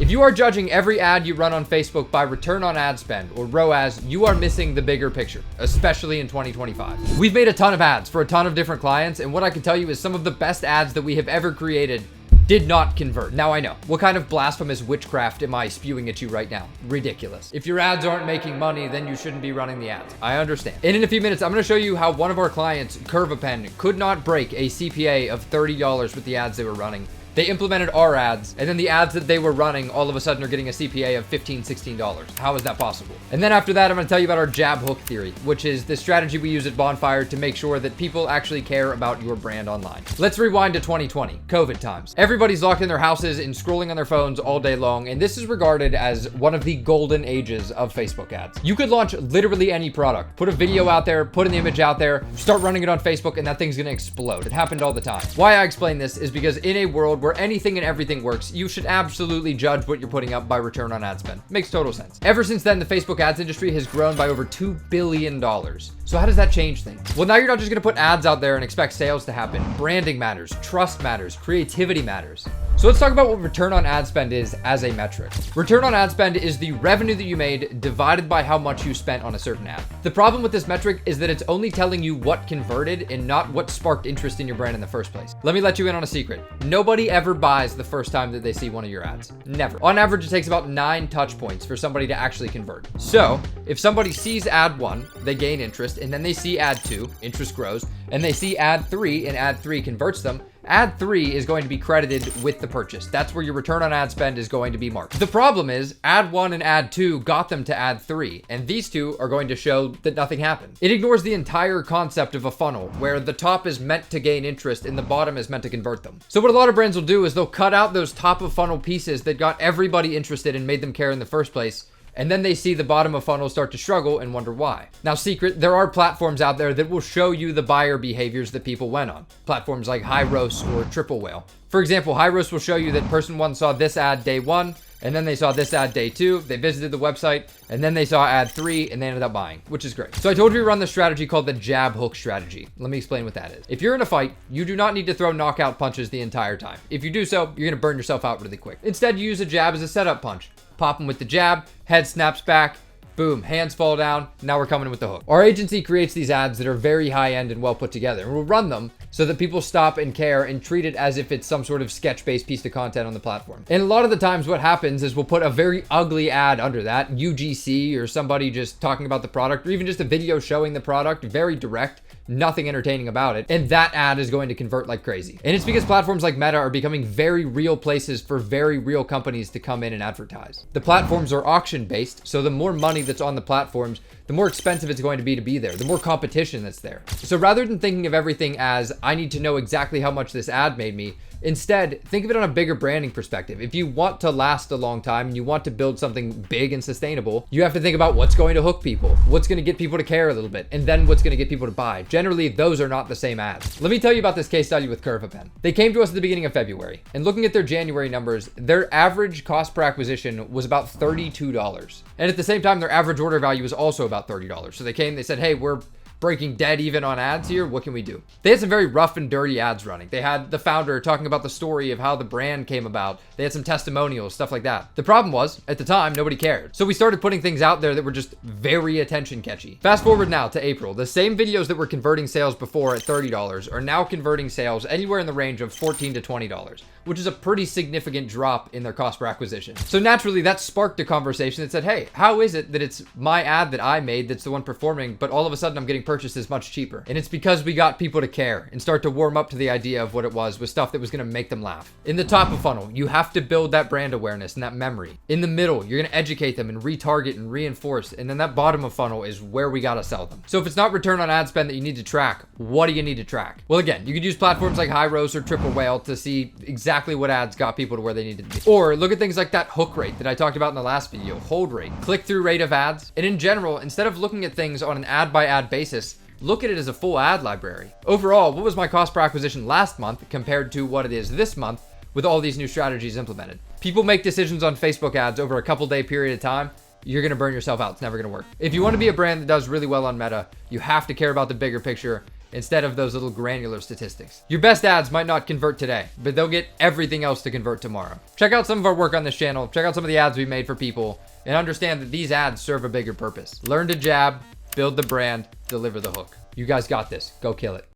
If you are judging every ad you run on Facebook by return on ad spend, or ROAS, you are missing the bigger picture, especially in 2025. We've made a ton of ads for a ton of different clients, and what I can tell you is some of the best ads that we have ever created did not convert. Now I know, what kind of blasphemous witchcraft am I spewing at you right now? Ridiculous. If your ads aren't making money, then you shouldn't be running the ads. I understand. And in a few minutes, I'm gonna show you how one of our clients, CurvaPen, could not break a CPA of $30 with the ads they were running. They implemented our ads, and then the ads that they were running all of a sudden are getting a CPA of $15, $16. How is that possible? And then after that, I'm gonna tell you about our jab hook theory, which is the strategy we use at Bonfire to make sure that people actually care about your brand online. Let's rewind to 2020, COVID times. Everybody's locked in their houses and scrolling on their phones all day long, and this is regarded as one of the golden ages of Facebook ads. You could launch literally any product, put a video out there, put an image out there, start running it on Facebook, and that thing's gonna explode. It happened all the time. Why I explain this is because in a world where anything and everything works, you should absolutely judge what you're putting up by return on ad spend. Makes total sense. Ever since then, the Facebook ads industry has grown by over $2 billion. So how does that change things? Well, now you're not just gonna put ads out there and expect sales to happen. Branding matters, trust matters, creativity matters. So let's talk about what return on ad spend is as a metric. Return on ad spend is the revenue that you made divided by how much you spent on a certain ad. The problem with this metric is that it's only telling you what converted and not what sparked interest in your brand in the first place. Let me let you in on a secret. Nobody ever buys the first time that they see one of your ads. Never. On average, it takes about 9 touch points for somebody to actually convert. So if somebody sees ad 1, they gain interest, and then they see ad 2, interest grows, and they see ad 3, and ad 3 converts them, ad 3 is going to be credited with the purchase. That's where your return on ad spend is going to be marked. The problem is ad 1 and ad 2 got them to ad 3, and these two are going to show that nothing happened. It ignores the entire concept of a funnel where the top is meant to gain interest and the bottom is meant to convert them. So what a lot of brands will do is they'll cut out those top of funnel pieces that got everybody interested and made them care in the first place. And then they see the bottom of funnel start to struggle and wonder why. Now, secret, there are platforms out there that will show you the buyer behaviors that people went on. Platforms like ROAS or Triple Whale. For example, ROAS will show you that person 1 saw this ad day 1, and then they saw this ad day 2, they visited the website, and then they saw ad 3, and they ended up buying, which is great. So I told you we run this strategy called the jab hook strategy. Let me explain what that is. If you're in a fight, you do not need to throw knockout punches the entire time. If you do so, you're gonna burn yourself out really quick. Instead, you use a jab as a setup punch. Pop them with the jab, head snaps back, boom, hands fall down, now we're coming in with the hook. Our agency creates these ads that are very high end and well put together, and we'll run them so that people stop and care and treat it as if it's some sort of sketch-based piece of content on the platform. And a lot of the times what happens is we'll put a very ugly ad under that, UGC or somebody just talking about the product, or even just a video showing the product, very direct, nothing entertaining about it, and that ad is going to convert like crazy. And it's because platforms like Meta are becoming very real places for very real companies to come in and advertise. The platforms are auction based, so the more money that's on the platforms, the more expensive it's going to be there, the more competition that's there. So rather than thinking of everything as, I need to know exactly how much this ad made me, instead, think of it on a bigger branding perspective. If you want to last a long time and you want to build something big and sustainable, you have to think about what's going to hook people, what's going to get people to care a little bit, and then what's going to get people to buy. Generally, those are not the same ads. Let me tell you about this case study with CurvaPen. They came to us at the beginning of February, and looking at their January numbers, their average cost per acquisition was about $32. And at the same time, their average order value was also about $30. So they came, they said, hey, we're breaking dead even on ads here. What can we do? They had some very rough and dirty ads running. They had the founder talking about the story of how the brand came about. They had some testimonials, stuff like that. The problem was, at the time, nobody cared. So we started putting things out there that were just very attention catchy. Fast forward now to April. The same videos that were converting sales before at $30 are now converting sales anywhere in the range of $14 to $20, which is a pretty significant drop in their cost per acquisition. So naturally, that sparked a conversation that said, hey, how is it that it's my ad that I made that's the one performing, but all of a sudden I'm getting purchases much cheaper? And it's because we got people to care and start to warm up to the idea of what it was stuff that was going to make them laugh. In the top of funnel, you have to build that brand awareness and that memory. In the middle, you're going to educate them and retarget and reinforce. And then that bottom of funnel is where we got to sell them. So if it's not return on ad spend that you need to track, what do you need to track? Well, again, you could use platforms like ROAS or Triple Whale to see exactly what ads got people to where they needed to be. Or look at things like that hook rate that I talked about in the last video, hold rate, click-through rate of ads. And in general, instead of looking at things on an ad by ad basis, look at it as a full ad library. Overall, what was my cost per acquisition last month compared to what it is this month with all these new strategies implemented? People make decisions on Facebook ads over a couple day period of time. You're gonna burn yourself out. It's never gonna work. If you wanna be a brand that does really well on Meta, you have to care about the bigger picture instead of those little granular statistics. Your best ads might not convert today, but they'll get everything else to convert tomorrow. Check out some of our work on this channel. Check out some of the ads we made for people and understand that these ads serve a bigger purpose. Learn to jab, build the brand, deliver the hook. You guys got this. Go kill it.